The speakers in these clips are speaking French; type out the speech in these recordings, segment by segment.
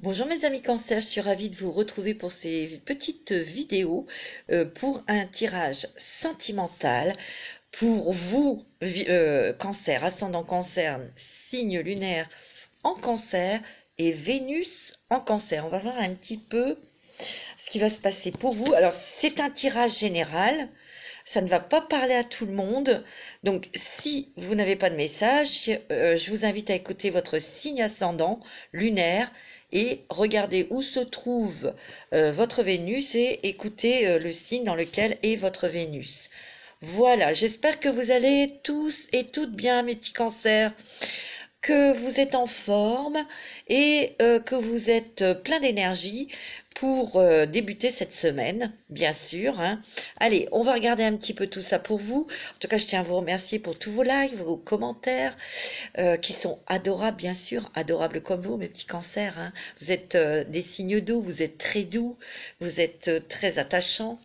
Bonjour mes amis cancer, je suis ravie de vous retrouver pour ces petites vidéos pour un tirage sentimental pour vous, cancer, ascendant cancer, signe lunaire en cancer et Vénus en cancer. On va voir un petit peu ce qui va se passer pour vous. Alors c'est un tirage général, ça ne va pas parler à tout le monde. Donc si vous n'avez pas de message, je vous invite à écouter votre signe ascendant lunaire et regardez où se trouve votre Vénus et écoutez le signe dans lequel est votre Vénus. Voilà, j'espère que vous allez tous et toutes bien, mes petits cancers, que vous êtes en forme et que vous êtes plein d'énergie pour débuter cette semaine, bien sûr. Hein. Allez, on va regarder un petit peu tout ça pour vous. En tout cas, je tiens à vous remercier pour tous vos likes, vos commentaires, qui sont adorables, bien sûr, adorables comme vous, mes petits cancers. Hein. Vous êtes des signes d'eau, vous êtes très doux, vous êtes très attachants.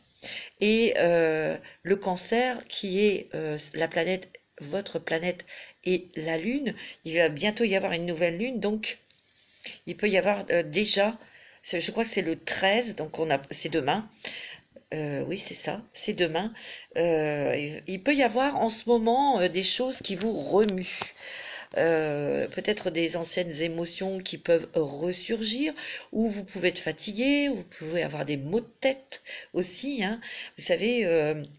Et le cancer, qui est la planète, votre planète et la lune, il va bientôt y avoir une nouvelle lune, donc il peut y avoir déjà, je crois que c'est le 13, donc c'est demain. Oui, c'est ça, c'est demain. Il peut y avoir en ce moment des choses qui vous remuent. Peut-être des anciennes émotions qui peuvent ressurgir, ou vous pouvez être fatigué, ou vous pouvez avoir des maux de tête aussi. Hein. Vous savez,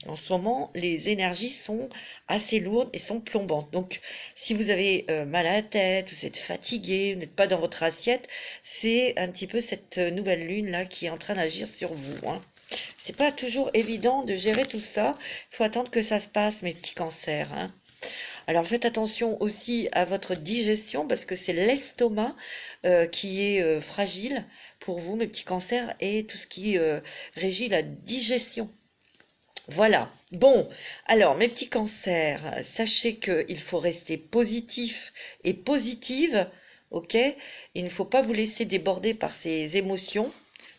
en ce moment, les énergies sont assez lourdes et sont plombantes. Donc, si vous avez mal à la tête, vous êtes fatigué, vous n'êtes pas dans votre assiette, c'est un petit peu cette nouvelle lune là qui est en train d'agir sur vous. Hein. C'est pas toujours évident de gérer tout ça. Il faut attendre que ça se passe, mes petits cancers. Hein. Alors faites attention aussi à votre digestion parce que c'est l'estomac qui est fragile pour vous, mes petits cancers, et tout ce qui régit la digestion. Voilà. Bon, alors mes petits cancers, sachez qu'il faut rester positif et positive, ok? Il ne faut pas vous laisser déborder par ces émotions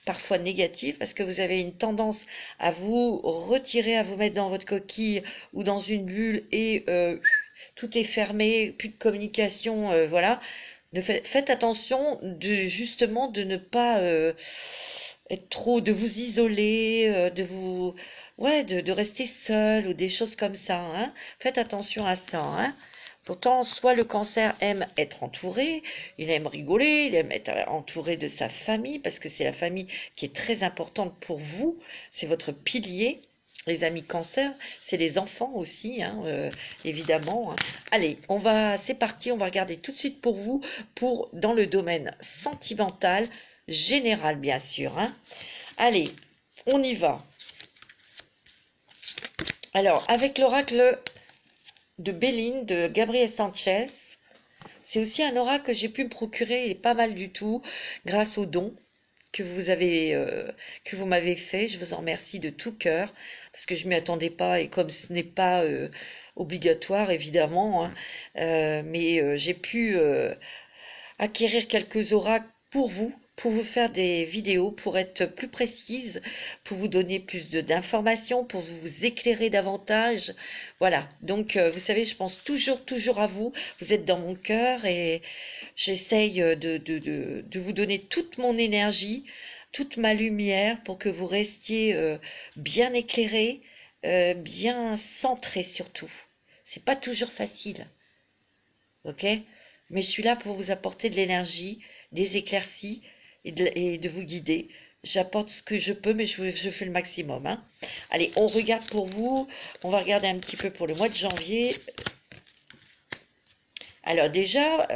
parfois négatives, parce que vous avez une tendance à vous retirer, à vous mettre dans votre coquille ou dans une bulle et tout est fermé, plus de communication, voilà. Faites attention justement de ne pas être trop, de vous isoler, ouais, de rester seul ou des choses comme ça. Hein. Faites attention à ça. Hein. Pourtant, soit le cancer aime être entouré, il aime rigoler, il aime être entouré de sa famille, parce que c'est la famille qui est très importante pour vous, c'est votre pilier. Les amis cancer, c'est les enfants aussi, hein, évidemment. Hein. Allez, c'est parti, on va regarder tout de suite pour vous, dans le domaine sentimental, général bien sûr. Hein. Allez, on y va. Alors, avec l'oracle de Béline, de Gabriel Sanchez, c'est aussi un oracle que j'ai pu me procurer, il est pas mal du tout, grâce aux dons que vous m'avez fait. Je vous en remercie de tout cœur parce que je m'y attendais pas et comme ce n'est pas obligatoire évidemment, hein, mais j'ai pu acquérir quelques oracles pour vous faire des vidéos, pour être plus précise, pour vous donner plus d'informations, pour vous éclairer davantage. Voilà, donc vous savez, je pense toujours à vous. Vous êtes dans mon cœur et j'essaye de vous donner toute mon énergie, toute ma lumière pour que vous restiez bien éclairés, bien centrés surtout. C'est pas toujours facile, ok? Mais je suis là pour vous apporter de l'énergie, des éclaircies et de vous guider. J'apporte ce que je peux, mais je fais le maximum. Hein. Allez, on regarde pour vous. On va regarder un petit peu pour le mois de janvier. Alors déjà,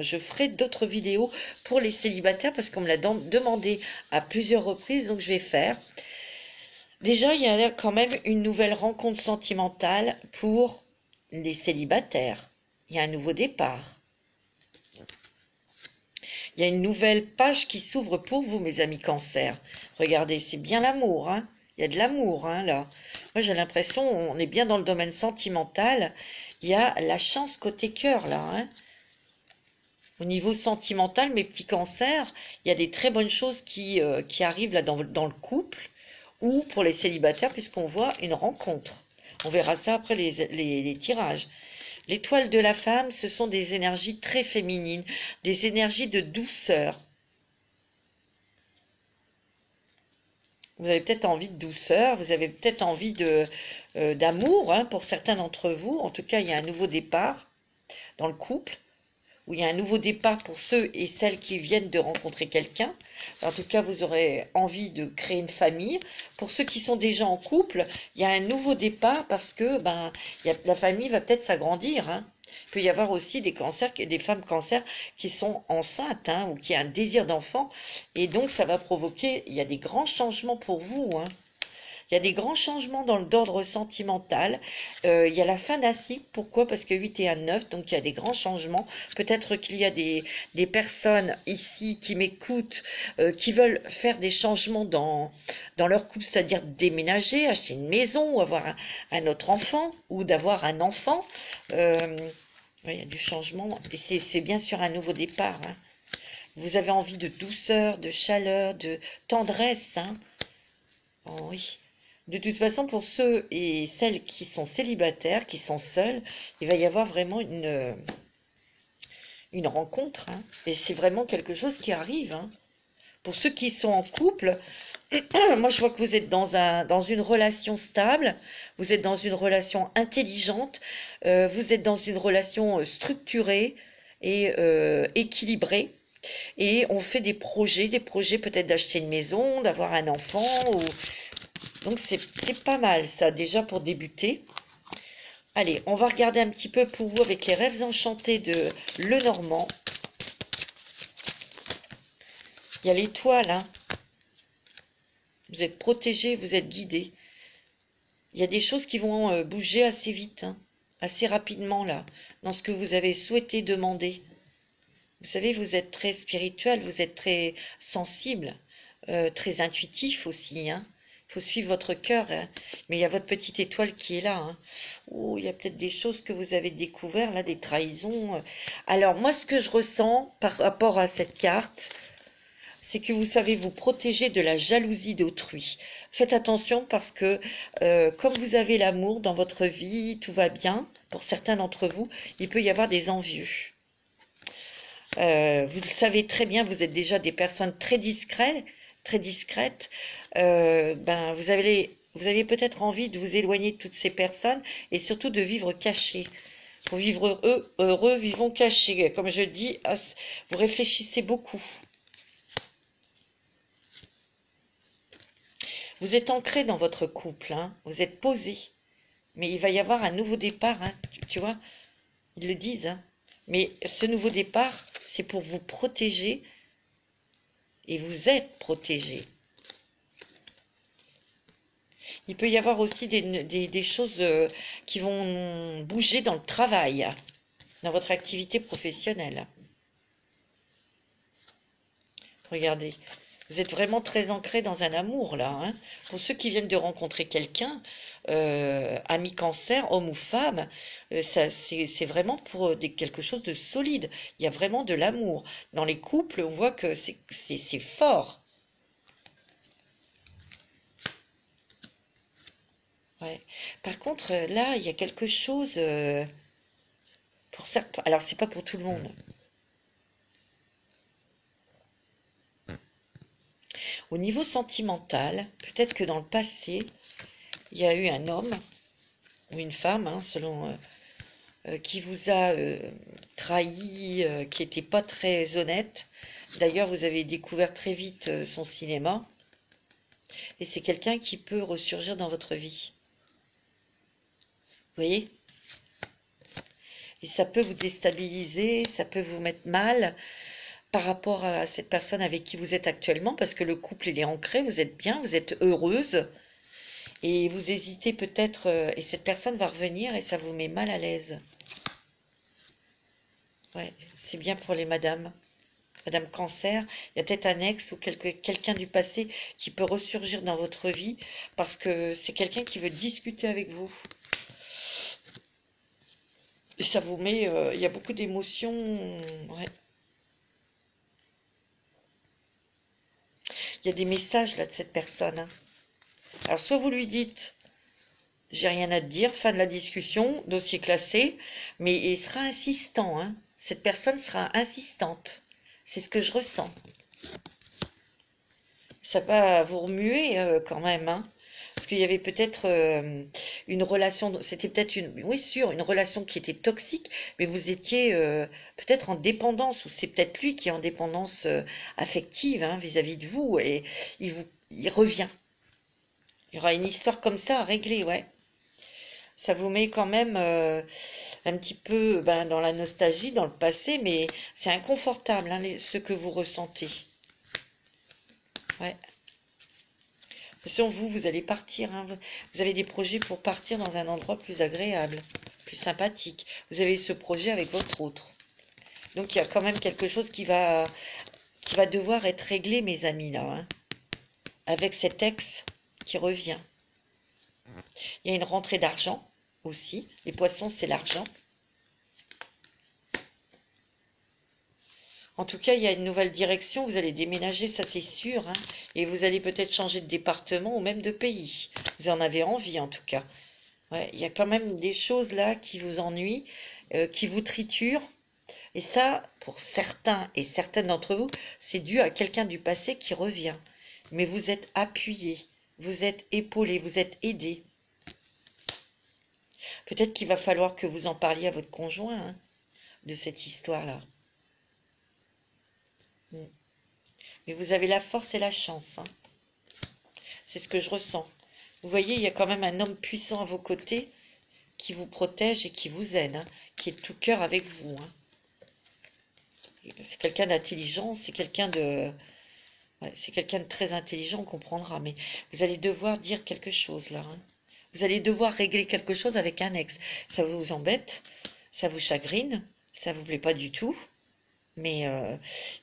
je ferai d'autres vidéos pour les célibataires parce qu'on me l'a demandé à plusieurs reprises, donc je vais faire. Déjà, il y a quand même une nouvelle rencontre sentimentale pour les célibataires. Il y a un nouveau départ. Il y a une nouvelle page qui s'ouvre pour vous, mes amis cancer. Regardez, c'est bien l'amour, hein. Il y a de l'amour, hein, là. Moi, j'ai l'impression, on est bien dans le domaine sentimental. Il y a la chance côté cœur, là, hein. Au niveau sentimental, mes petits cancers, il y a des très bonnes choses qui arrivent là dans le couple ou pour les célibataires, puisqu'on voit une rencontre. On verra ça après les tirages. L'étoile de la femme, ce sont des énergies très féminines, des énergies de douceur. Vous avez peut-être envie de douceur, vous avez peut-être envie d'amour, hein, pour certains d'entre vous. En tout cas, il y a un nouveau départ dans le couple, où il y a un nouveau départ pour ceux et celles qui viennent de rencontrer quelqu'un. En tout cas, vous aurez envie de créer une famille. Pour ceux qui sont déjà en couple, il y a un nouveau départ parce que la famille va peut-être s'agrandir, hein. Il peut y avoir aussi des cancers, des femmes cancers qui sont enceintes, hein, ou qui ont un désir d'enfant. Et donc, ça va provoquer, il y a des grands changements pour vous, hein. Il y a des grands changements d'ordre sentimental. Il y a la fin d'un cycle. Pourquoi? Parce que 8 et 1, 9, donc il y a des grands changements. Peut-être qu'il y a des personnes ici qui m'écoutent, qui veulent faire des changements dans leur couple, c'est-à-dire déménager, acheter une maison ou avoir un autre enfant ou d'avoir un enfant. Ouais, il y a du changement. Et c'est bien sûr un nouveau départ, hein. Vous avez envie de douceur, de chaleur, de tendresse, hein. Oh oui. De toute façon, pour ceux et celles qui sont célibataires, qui sont seuls, il va y avoir vraiment une rencontre, hein. Et c'est vraiment quelque chose qui arrive, hein. Pour ceux qui sont en couple, moi je vois que vous êtes dans une relation stable, vous êtes dans une relation intelligente, vous êtes dans une relation structurée et équilibrée. Et on fait des projets peut-être d'acheter une maison, d'avoir un enfant, donc c'est pas mal ça déjà pour débuter. Allez, on va regarder un petit peu pour vous avec les rêves enchantés de Lenormand. Il y a l'étoile, hein. Vous êtes protégé, vous êtes guidé. Il y a des choses qui vont bouger assez vite, hein, assez rapidement là, dans ce que vous avez souhaité demander. Vous savez, vous êtes très spirituel, vous êtes très sensible, très intuitif aussi, hein. Il faut suivre votre cœur, hein. Mais il y a votre petite étoile qui est là, hein. Oh, il y a peut-être des choses que vous avez découvert là, des trahisons. Alors moi, ce que je ressens par rapport à cette carte, c'est que vous savez vous protéger de la jalousie d'autrui. Faites attention parce que comme vous avez l'amour dans votre vie, tout va bien. Pour certains d'entre vous, il peut y avoir des envieux. Vous le savez très bien, vous êtes déjà des personnes très discrètes, très discrètes. Vous avez peut-être envie de vous éloigner de toutes ces personnes et surtout de vivre caché. Pour vivre heureux, vivons cachés. Comme je dis, vous réfléchissez beaucoup. Vous êtes ancré dans votre couple, hein, vous êtes posé. Mais il va y avoir un nouveau départ, hein, tu vois, ils le disent, hein. Mais ce nouveau départ, c'est pour vous protéger et vous êtes protégé. Il peut y avoir aussi des choses qui vont bouger dans le travail, dans votre activité professionnelle. Regardez, vous êtes vraiment très ancré dans un amour là, hein. Pour ceux qui viennent de rencontrer quelqu'un, ami cancer, homme ou femme, c'est vraiment pour quelque chose de solide. Il y a vraiment de l'amour. Dans les couples, on voit que c'est fort. Ouais. Par contre, là, il y a quelque chose pour certains. Alors, c'est pas pour tout le monde. Au niveau sentimental, peut-être que dans le passé, il y a eu un homme ou une femme, hein, selon qui vous a trahi, qui n'était pas très honnête. D'ailleurs, vous avez découvert très vite son cinéma. Et c'est quelqu'un qui peut ressurgir dans votre vie. Vous voyez? Et ça peut vous déstabiliser, ça peut vous mettre mal par rapport à cette personne avec qui vous êtes actuellement, parce que le couple, il est ancré, vous êtes bien, vous êtes heureuse. Et vous hésitez peut-être, et cette personne va revenir et ça vous met mal à l'aise. Ouais, c'est bien pour les madames. Madame Cancer, il y a peut-être un ex ou quelqu'un du passé qui peut ressurgir dans votre vie parce que c'est quelqu'un qui veut discuter avec vous. Et ça vous met, il y a beaucoup d'émotions. Ouais. Il y a des messages là de cette personne, hein. Alors soit vous lui dites, j'ai rien à te dire, fin de la discussion, dossier classé, mais il sera insistant, hein. Cette personne sera insistante. C'est ce que je ressens. Ça va vous remuer quand même, hein. Parce qu'il y avait peut-être une relation, c'était peut-être une, oui, sûr, une relation qui était toxique, mais vous étiez peut-être en dépendance, ou c'est peut-être lui qui est en dépendance affective hein, vis-à-vis de vous, et il revient. Il y aura une histoire comme ça à régler, ouais. Ça vous met quand même un petit peu ben, dans la nostalgie, dans le passé, mais c'est inconfortable, hein, ce que vous ressentez. Ouais. De toute façon, vous allez partir. Hein. Vous avez des projets pour partir dans un endroit plus agréable, plus sympathique. Vous avez ce projet avec votre autre. Donc, il y a quand même quelque chose qui va devoir être réglé, mes amis, là. Hein, avec cet ex qui revient. Il y a une rentrée d'argent aussi. Les poissons, c'est l'argent. En tout cas, il y a une nouvelle direction. Vous allez déménager, ça c'est sûr. Hein, et vous allez peut-être changer de département ou même de pays. Vous en avez envie, en tout cas. Ouais, il y a quand même des choses là qui vous ennuient, qui vous triturent. Et ça, pour certains et certaines d'entre vous, c'est dû à quelqu'un du passé qui revient. Mais vous êtes appuyé, vous êtes épaulé, vous êtes aidé. Peut-être qu'il va falloir que vous en parliez à votre conjoint hein, de cette histoire-là. Mais vous avez la force et la chance. Hein. C'est ce que je ressens. Vous voyez, il y a quand même un homme puissant à vos côtés qui vous protège et qui vous aide, hein, qui est de tout cœur avec vous. Hein. C'est quelqu'un d'intelligent, c'est quelqu'un de... Ouais, c'est quelqu'un de très intelligent, on comprendra. Mais vous allez devoir dire quelque chose là. Hein. Vous allez devoir régler quelque chose avec un ex. Ça vous embête, ça vous chagrine, ça vous plaît pas du tout. Mais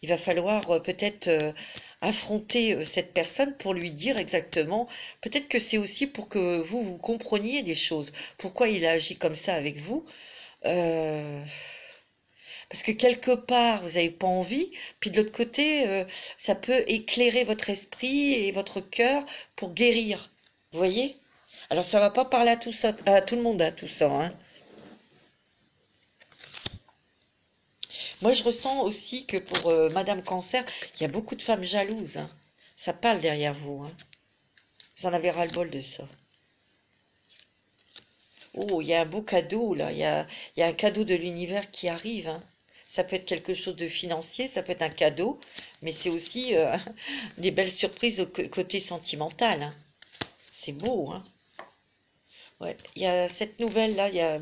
il va falloir peut-être affronter cette personne pour lui dire exactement, peut-être que c'est aussi pour que vous compreniez des choses, pourquoi il a agi comme ça avec vous, parce que quelque part vous n'avez pas envie, puis de l'autre côté ça peut éclairer votre esprit et votre cœur pour guérir, vous voyez? Alors ça va pas parler à tout ça, à tout le monde, hein, tout ça, hein. Moi, je ressens aussi que pour Madame Cancer, il y a beaucoup de femmes jalouses. Hein. Ça parle derrière vous. Hein. Vous en avez ras-le-bol de ça. Oh, il y a un beau cadeau, là. Il y a un cadeau de l'univers qui arrive. Hein. Ça peut être quelque chose de financier, ça peut être un cadeau, mais c'est aussi des belles surprises au côté sentimental. Hein. C'est beau, hein. Ouais, il y a cette nouvelle-là, il y a,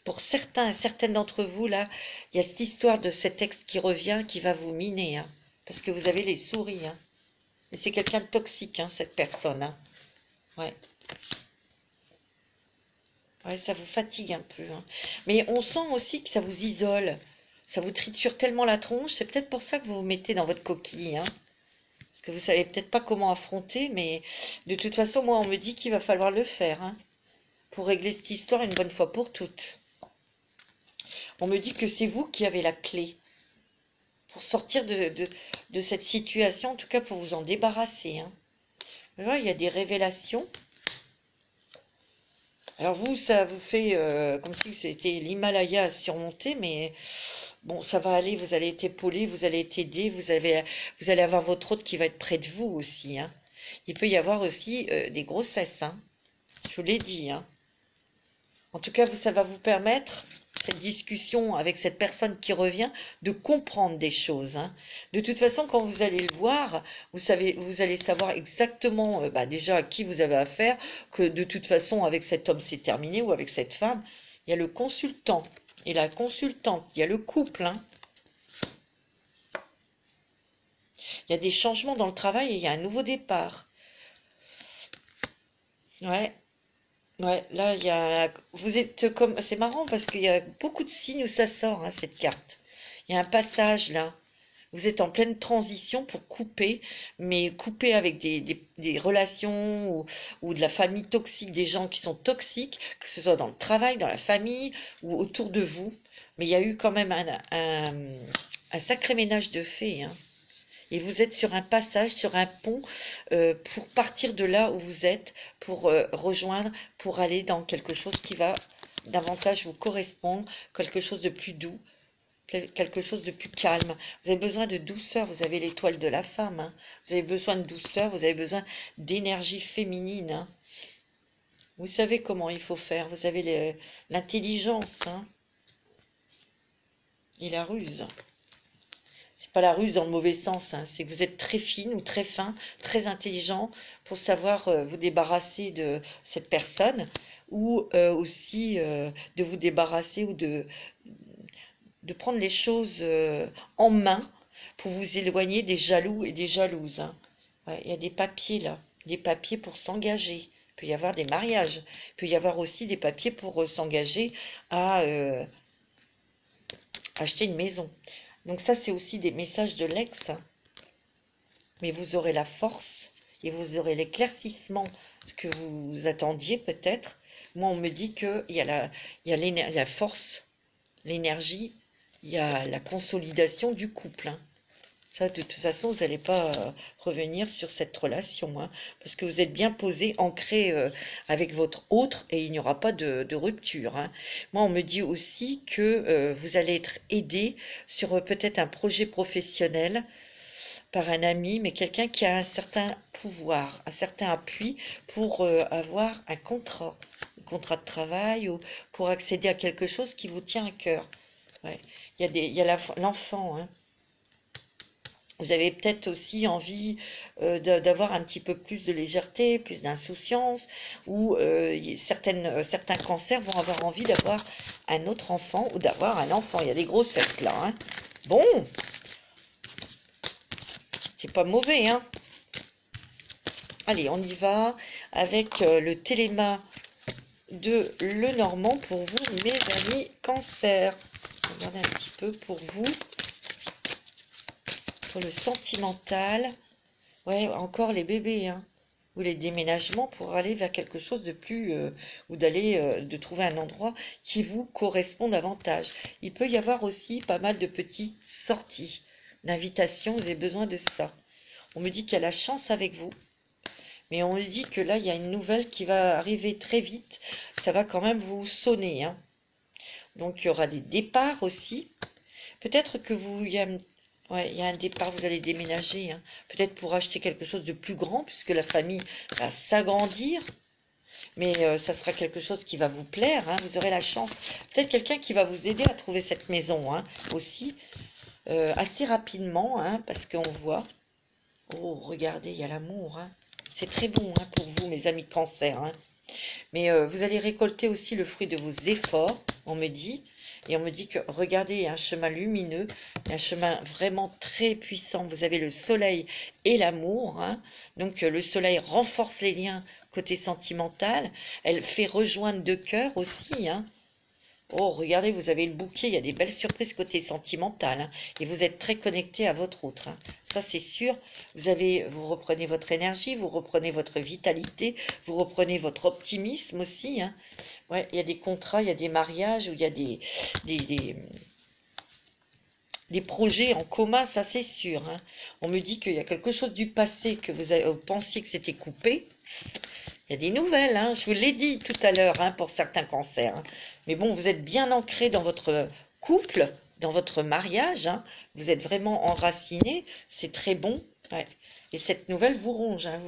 pour certains et certaines d'entre vous, là, il y a cette histoire de cet ex qui revient, qui va vous miner, hein, parce que vous avez les souris, hein. Et c'est quelqu'un de toxique, hein, cette personne, hein. Ouais. Ouais, ça vous fatigue un peu, hein. Mais on sent aussi que ça vous isole, ça vous triture tellement la tronche, c'est peut-être pour ça que vous vous mettez dans votre coquille, hein. Parce que vous savez peut-être pas comment affronter, mais de toute façon, moi, on me dit qu'il va falloir le faire, hein, pour régler cette histoire une bonne fois pour toutes. On me dit que c'est vous qui avez la clé pour sortir de cette situation, en tout cas pour vous en débarrasser. Hein. Là, il y a des révélations. Alors vous, ça vous fait comme si c'était l'Himalaya à surmonter, mais bon, ça va aller, vous allez être épaulé, vous allez être aidé, vous allez avoir votre autre qui va être près de vous aussi. Hein. Il peut y avoir aussi des grossesses, hein. Je vous l'ai dit. Hein. En tout cas, ça va vous permettre, cette discussion avec cette personne qui revient, de comprendre des choses. Hein. De toute façon, quand vous allez le voir, vous allez savoir exactement déjà à qui vous avez affaire, que de toute façon, avec cet homme, c'est terminé, ou avec cette femme. Il y a le consultant et la consultante, il y a le couple. Hein. Il y a des changements dans le travail et il y a un nouveau départ. Ouais. Ouais, là, vous êtes comme, c'est marrant parce qu'il y a beaucoup de signes où ça sort, hein, cette carte. Il y a un passage là. Vous êtes en pleine transition pour couper, mais couper avec des relations ou de la famille toxique, des gens qui sont toxiques, que ce soit dans le travail, dans la famille ou autour de vous. Mais il y a eu quand même un sacré ménage de fait, hein. Et vous êtes sur un passage, sur un pont, pour partir de là où vous êtes, pour rejoindre, pour aller dans quelque chose qui va davantage vous correspondre, quelque chose de plus doux, quelque chose de plus calme. Vous avez besoin de douceur, vous avez l'étoile de la femme, hein. Vous avez besoin de douceur, vous avez besoin d'énergie féminine, hein. Vous savez comment il faut faire, vous avez l'intelligence, hein, et la ruse. C'est pas la ruse dans le mauvais sens, hein, c'est que vous êtes très fine ou très fin, très intelligent pour savoir vous débarrasser de cette personne ou aussi de vous débarrasser ou de prendre les choses en main pour vous éloigner des jaloux et des jalouses, hein. Ouais, il y a des papiers là, des papiers pour s'engager. Il peut y avoir des mariages. Il peut y avoir aussi des papiers pour s'engager à acheter une maison. Donc ça, c'est aussi des messages de l'ex. Mais vous aurez la force et vous aurez l'éclaircissement que vous attendiez peut-être. Moi, on me dit qu'il y a la force, l'énergie, il y a la consolidation du couple, hein. Ça, de toute façon, vous n'allez pas revenir sur cette relation, hein, parce que vous êtes bien posé, ancré avec votre autre, et il n'y aura pas de rupture, hein. Moi, on me dit aussi que vous allez être aidé sur peut-être un projet professionnel par un ami, mais quelqu'un qui a un certain pouvoir, un certain appui pour avoir un contrat de travail ou pour accéder à quelque chose qui vous tient à cœur. Ouais. Il y a l'enfant, hein. Vous avez peut-être aussi envie d'avoir un petit peu plus de légèreté, plus d'insouciance, ou certains cancers vont avoir envie d'avoir un autre enfant ou d'avoir un enfant. Il y a des grossesses là, hein. Bon, c'est pas mauvais, hein. Allez, on y va avec le téléma de Lenormand pour vous, mes amis cancer. Regardez un petit peu pour vous. Pour le sentimental, ouais, encore les bébés, hein, ou les déménagements pour aller vers quelque chose de plus, ou de trouver un endroit qui vous correspond davantage. Il peut y avoir aussi pas mal de petites sorties, d'invitations, vous avez besoin de ça. On me dit qu'il y a la chance avec vous, mais on me dit que là, il y a une nouvelle qui va arriver très vite, ça va quand même vous sonner, hein. Donc, il y aura des départs aussi. Peut-être que ouais, il y a un départ, vous allez déménager, hein. Peut-être pour acheter quelque chose de plus grand, puisque la famille va s'agrandir. Mais ça sera quelque chose qui va vous plaire, hein. Vous aurez la chance. Peut-être quelqu'un qui va vous aider à trouver cette maison, hein, aussi, assez rapidement, hein, parce qu'on voit. Oh, regardez, il y a l'amour, hein. C'est très bon, hein, pour vous, mes amis de cancer, hein. Mais vous allez récolter aussi le fruit de vos efforts, on me dit. Et on me dit que, regardez, il y a un chemin lumineux, il y a un chemin vraiment très puissant. Vous avez le soleil et l'amour, hein. Donc, le soleil renforce les liens côté sentimental. Elle fait rejoindre deux cœurs aussi, hein. Oh, regardez, vous avez le bouquet, il y a des belles surprises côté sentimental, hein, et vous êtes très connecté à votre autre, hein. Ça, c'est sûr. Vous reprenez votre énergie, vous reprenez votre vitalité, vous reprenez votre optimisme aussi, hein. Ouais, il y a des contrats, il y a des mariages, où il y a des projets en commun, ça c'est sûr, hein. On me dit qu'il y a quelque chose du passé que vous pensiez que c'était coupé. Il y a des nouvelles, hein, je vous l'ai dit tout à l'heure, hein, pour certains cancers, hein. Mais bon, vous êtes bien ancré dans votre couple, dans votre mariage, hein. Vous êtes vraiment enraciné, c'est très bon. Ouais. Et cette nouvelle vous ronge, hein,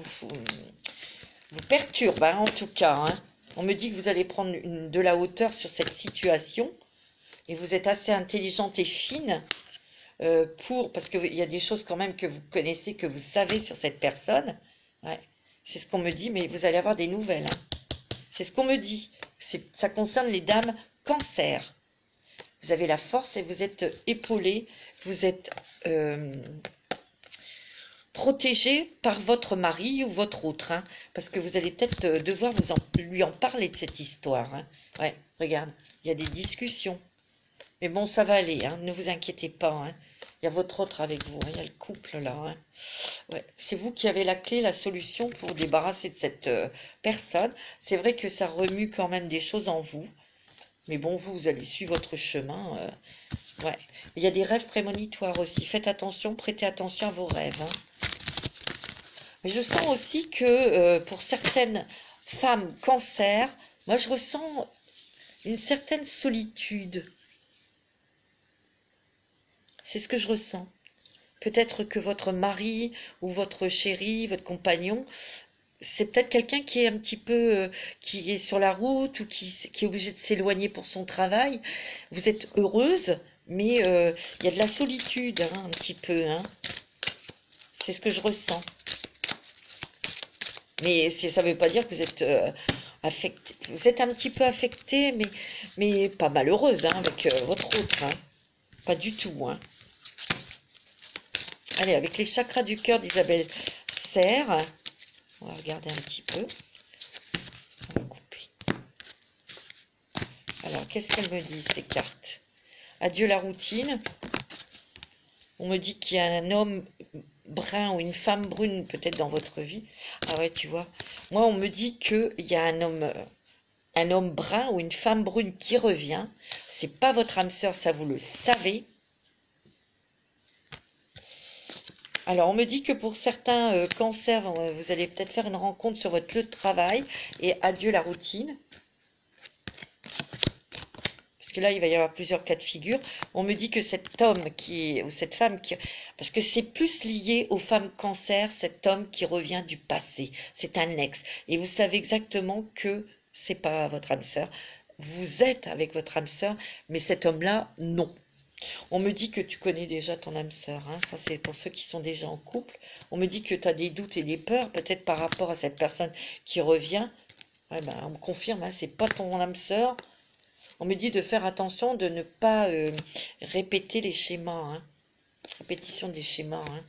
vous perturbe, hein, en tout cas, hein. On me dit que vous allez prendre de la hauteur sur cette situation. Et vous êtes assez intelligente et fine parce qu'il y a des choses quand même que vous connaissez, que vous savez sur cette personne. Ouais. C'est ce qu'on me dit, mais vous allez avoir des nouvelles, hein. C'est ce qu'on me dit. Ça concerne les dames cancer. Vous avez la force et vous êtes épaulé, vous êtes protégé par votre mari ou votre autre, hein, parce que vous allez peut-être devoir lui en parler de cette histoire, hein. Ouais, regarde, il y a des discussions. Mais bon, ça va aller, hein, ne vous inquiétez pas, hein. Il y a votre autre avec vous, hein, il y a le couple là, hein. Ouais, c'est vous qui avez la clé, la solution pour débarrasser de cette personne. C'est vrai que ça remue quand même des choses en vous. Mais bon, vous allez suivre votre chemin. Ouais. Il y a des rêves prémonitoires aussi. Faites attention, prêtez attention à vos rêves, hein. Mais je sens aussi que pour certaines femmes cancer, moi je ressens une certaine solitude. C'est ce que je ressens. Peut-être que votre mari ou votre chéri, votre compagnon, c'est peut-être quelqu'un qui est un petit peu, qui est sur la route ou qui est obligé de s'éloigner pour son travail. Vous êtes heureuse, mais il y a de la solitude, hein, un petit peu, hein. C'est ce que je ressens. Mais ça ne veut pas dire que vous êtes affecté. Vous êtes un petit peu affecté, mais pas malheureuse, hein, avec votre autre, hein. Pas du tout, hein. Allez, avec les chakras du cœur d'Isabelle Serre, on va regarder un petit peu. On va couper. Alors, qu'est-ce qu'elles me disent, ces cartes? Adieu la routine. On me dit qu'il y a un homme brun ou une femme brune peut-être dans votre vie. Ah ouais, tu vois. Moi, on me dit qu'il y a un homme brun ou une femme brune qui revient. C'est pas votre âme sœur, ça vous le savez. Alors, on me dit que pour certains cancers, vous allez peut-être faire une rencontre sur votre lieu de travail et adieu la routine. Parce que là, il va y avoir plusieurs cas de figure. On me dit que cet homme ou cette femme parce que c'est plus lié aux femmes cancer, cet homme qui revient du passé. C'est un ex. Et vous savez exactement que c'est pas votre âme sœur. Vous êtes avec votre âme sœur, mais cet homme-là, non. On me dit que tu connais déjà ton âme sœur, hein. Ça, c'est pour ceux qui sont déjà en couple. On me dit que tu as des doutes et des peurs, peut-être par rapport à cette personne qui revient. Ouais, ben, on me confirme, hein, c'est pas ton âme sœur. On me dit de faire attention de ne pas répéter les schémas, hein. Répétition des schémas, hein.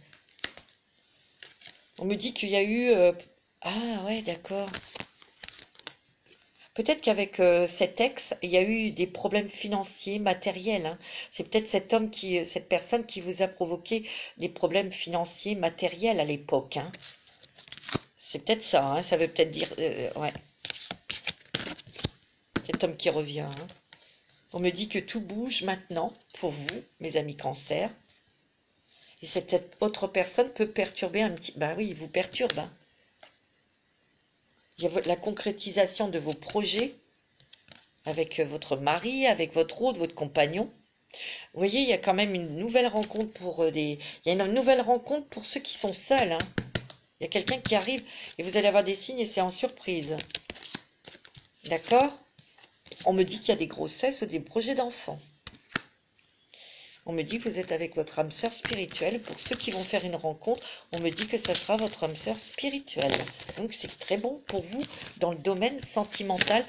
On me dit qu'il y a eu... Ah ouais, d'accord. Peut-être qu'avec cet ex, il y a eu des problèmes financiers, matériels, hein. C'est peut-être cette personne qui vous a provoqué des problèmes financiers, matériels à l'époque, hein. C'est peut-être ça, hein. Ça veut peut-être dire... ouais. Cet homme qui revient, hein. On me dit que tout bouge maintenant pour vous, mes amis cancer. Et cette autre personne peut perturber un petit... Ben oui, il vous perturbe, hein. Il y a la concrétisation de vos projets avec votre mari, avec votre autre, votre compagnon. Vous voyez, il y a quand même une nouvelle rencontre pour Il y a une nouvelle rencontre pour ceux qui sont seuls, hein. Il y a quelqu'un qui arrive et vous allez avoir des signes et c'est en surprise. D'accord? On me dit qu'il y a des grossesses ou des projets d'enfants. On me dit que vous êtes avec votre âme sœur spirituelle. Pour ceux qui vont faire une rencontre, on me dit que ça sera votre âme sœur spirituelle. Donc c'est très bon pour vous dans le domaine sentimental.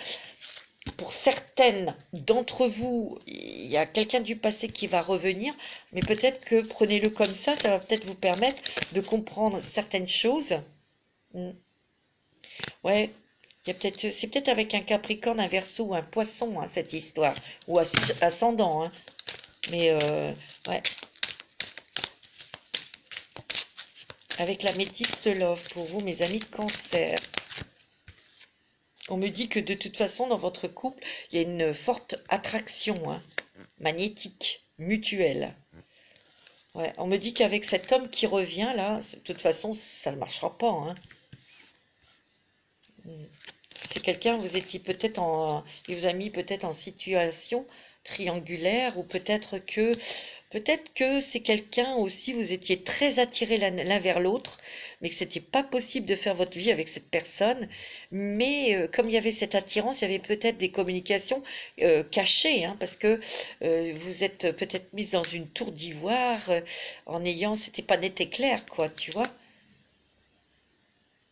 Pour certaines d'entre vous, il y a quelqu'un du passé qui va revenir, mais peut-être que prenez-le comme ça va peut-être vous permettre de comprendre certaines choses. Ouais, c'est peut-être avec un Capricorne, un Verseau ou un Poisson, hein, cette histoire, ou ascendant, hein. Mais, ouais. Avec la métiste love, pour vous, mes amis de cancer. On me dit que de toute façon, dans votre couple, il y a une forte attraction, hein, magnétique, mutuelle. Ouais, on me dit qu'avec cet homme qui revient, là, de toute façon, ça ne marchera pas, hein. C'est quelqu'un, vous étiez peut-être il vous a mis peut-être en situation triangulaire, ou peut-être que c'est quelqu'un aussi, vous étiez très attirés l'un vers l'autre, mais que c'était pas possible de faire votre vie avec cette personne. Mais comme il y avait cette attirance, il y avait peut-être des communications cachées, hein, parce que vous êtes peut-être mise dans une tour d'ivoire c'était pas net et clair, quoi, tu vois.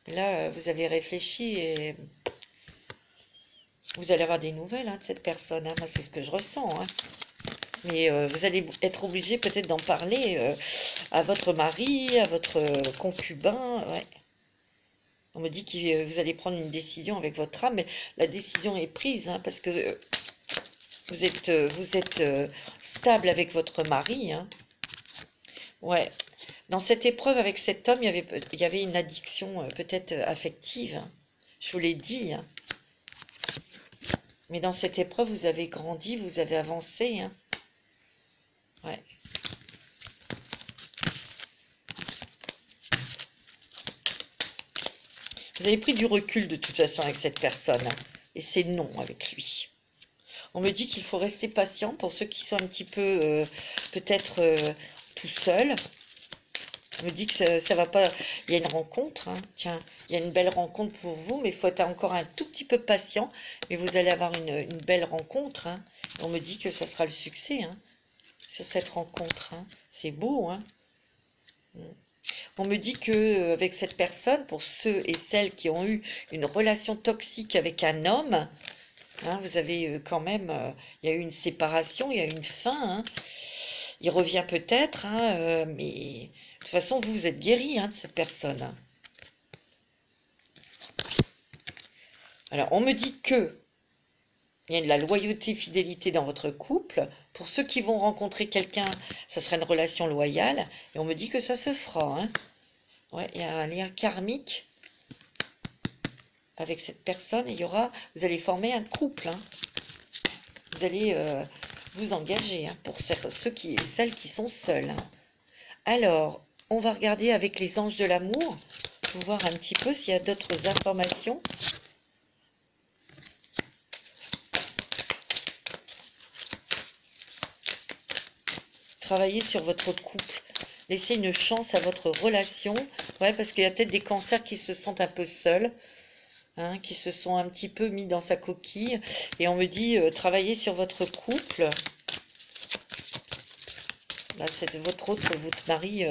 Là, vous avez réfléchi et vous allez avoir des nouvelles, hein, de cette personne, hein. Moi, c'est ce que je ressens, hein. Mais vous allez être obligé peut-être d'en parler à votre mari, à votre concubin. Ouais. On me dit que vous allez prendre une décision avec votre âme, mais la décision est prise, hein, parce que vous êtes stable avec votre mari, hein. Ouais. Dans cette épreuve avec cet homme, il y avait une addiction peut-être affective, hein. Je vous l'ai dit, hein. Mais dans cette épreuve, vous avez grandi, vous avez avancé, hein. Ouais. Vous avez pris du recul de toute façon avec cette personne, hein. Et c'est non avec lui. On me dit qu'il faut rester patient pour ceux qui sont un petit peu peut-être tout seuls. On me dit que ça va pas. Il y a une rencontre, hein. Tiens, il y a une belle rencontre pour vous, mais il faut être encore un tout petit peu patient. Mais vous allez avoir une belle rencontre, hein. On me dit que ça sera le succès, hein, sur cette rencontre, hein. C'est beau, hein. On me dit que avec cette personne, pour ceux et celles qui ont eu une relation toxique avec un homme, hein, vous avez quand même, il y a eu une séparation, il y a eu une fin, hein. Il revient peut-être, hein, mais de toute façon, vous êtes guéri, hein, de cette personne, hein. Alors, on me dit que il y a de la loyauté, fidélité dans votre couple. Pour ceux qui vont rencontrer quelqu'un, ça sera une relation loyale. Et on me dit que ça se fera, hein. Ouais, il y a un lien karmique avec cette personne. Il y aura, vous allez former un couple, hein. Vous allez vous engager, hein, pour celles qui sont seules, hein. Alors, on va regarder avec les anges de l'amour pour voir un petit peu s'il y a d'autres informations. Travaillez sur votre couple. Laissez une chance à votre relation. Ouais, parce qu'il y a peut-être des cancers qui se sentent un peu seuls, hein, qui se sont un petit peu mis dans sa coquille. Et on me dit, travaillez sur votre couple. Là, c'est votre mari,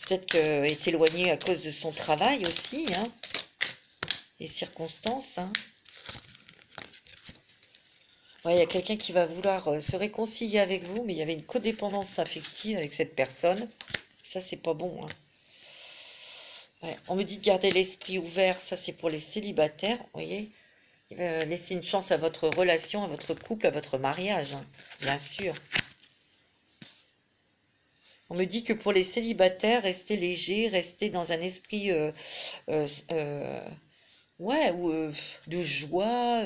peut-être est éloigné à cause de son travail aussi, hein, les circonstances, hein. Ouais, il y a quelqu'un qui va vouloir se réconcilier avec vous, mais il y avait une codépendance affective avec cette personne. Ça, c'est pas bon, hein. Ouais, on me dit de garder l'esprit ouvert, ça c'est pour les célibataires, vous voyez. Il va laisser une chance à votre relation, à votre couple, à votre mariage, hein, bien sûr. On me dit que pour les célibataires, restez léger, restez dans un esprit ouais, de joie.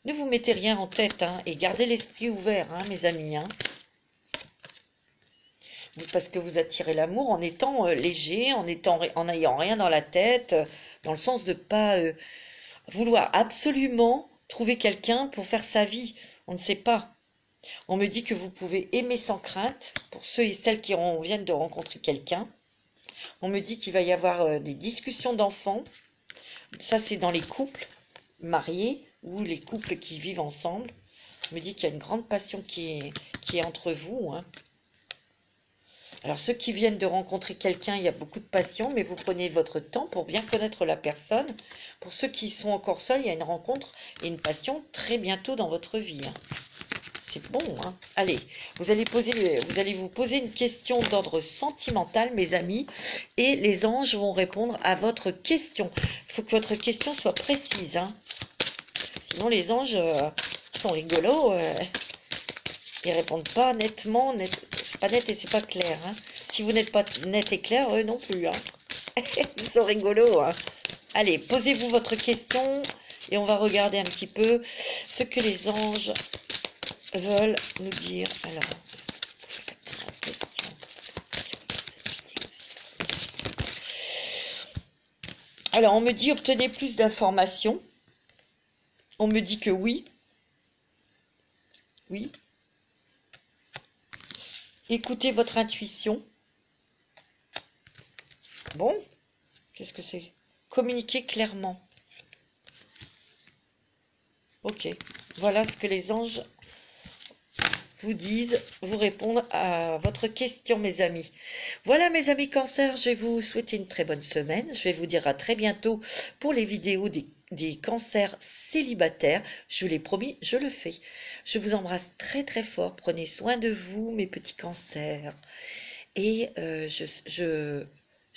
Ne vous mettez rien en tête, hein, et gardez l'esprit ouvert, hein, mes amis, hein. Parce que vous attirez l'amour en étant léger, en n'ayant rien dans la tête, dans le sens de ne pas vouloir absolument trouver quelqu'un pour faire sa vie. On ne sait pas. On me dit que vous pouvez aimer sans crainte, pour ceux et celles qui viennent de rencontrer quelqu'un. On me dit qu'il va y avoir des discussions d'enfants. Ça, c'est dans les couples mariés ou les couples qui vivent ensemble. On me dit qu'il y a une grande passion qui est entre vous, hein. Alors, ceux qui viennent de rencontrer quelqu'un, il y a beaucoup de passion, mais vous prenez votre temps pour bien connaître la personne. Pour ceux qui sont encore seuls, il y a une rencontre et une passion très bientôt dans votre vie, hein. C'est bon, hein. Allez, vous allez vous poser une question d'ordre sentimental, mes amis, et les anges vont répondre à votre question. Il faut que votre question soit précise, hein. Sinon, les anges sont rigolos. Ils répondent pas nettement, c'est pas net et c'est pas clair, hein. Si vous n'êtes pas net et clair, eux non plus, hein. Ils sont rigolos, hein. Allez, posez-vous votre question et on va regarder un petit peu ce que les anges veulent nous dire. Alors, on me dit obtenez plus d'informations. On me dit que oui. Oui. Écoutez votre intuition. Bon, qu'est-ce que c'est? Communiquez clairement. Ok, voilà ce que les anges vous disent, vous répondre à votre question, mes amis. Voilà, mes amis cancer, je vais vous souhaiter une très bonne semaine. Je vais vous dire à très bientôt pour les vidéos des cancers célibataires. Je vous l'ai promis, je le fais. Je vous embrasse très très fort. Prenez soin de vous, mes petits cancers. Et je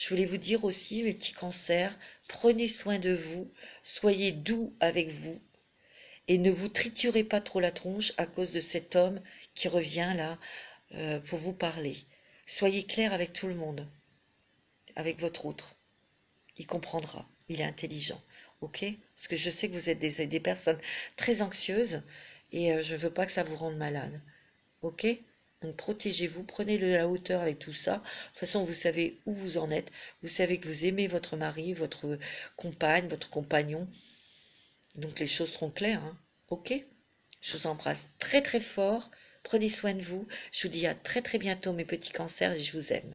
voulais vous dire aussi, mes petits cancers, prenez soin de vous, soyez doux avec vous. Et ne vous triturez pas trop la tronche à cause de cet homme qui revient là pour vous parler. Soyez clair avec tout le monde, avec votre autre. Il comprendra, il est intelligent, ok? Parce que je sais que vous êtes des personnes très anxieuses et je ne veux pas que ça vous rende malade, ok? Donc protégez-vous, prenez de la hauteur avec tout ça. De toute façon, vous savez où vous en êtes. Vous savez que vous aimez votre mari, votre compagne, votre compagnon. Donc les choses seront claires, hein, ok? Je vous embrasse très très fort. Prenez soin de vous. Je vous dis à très très bientôt mes petits cancers et je vous aime.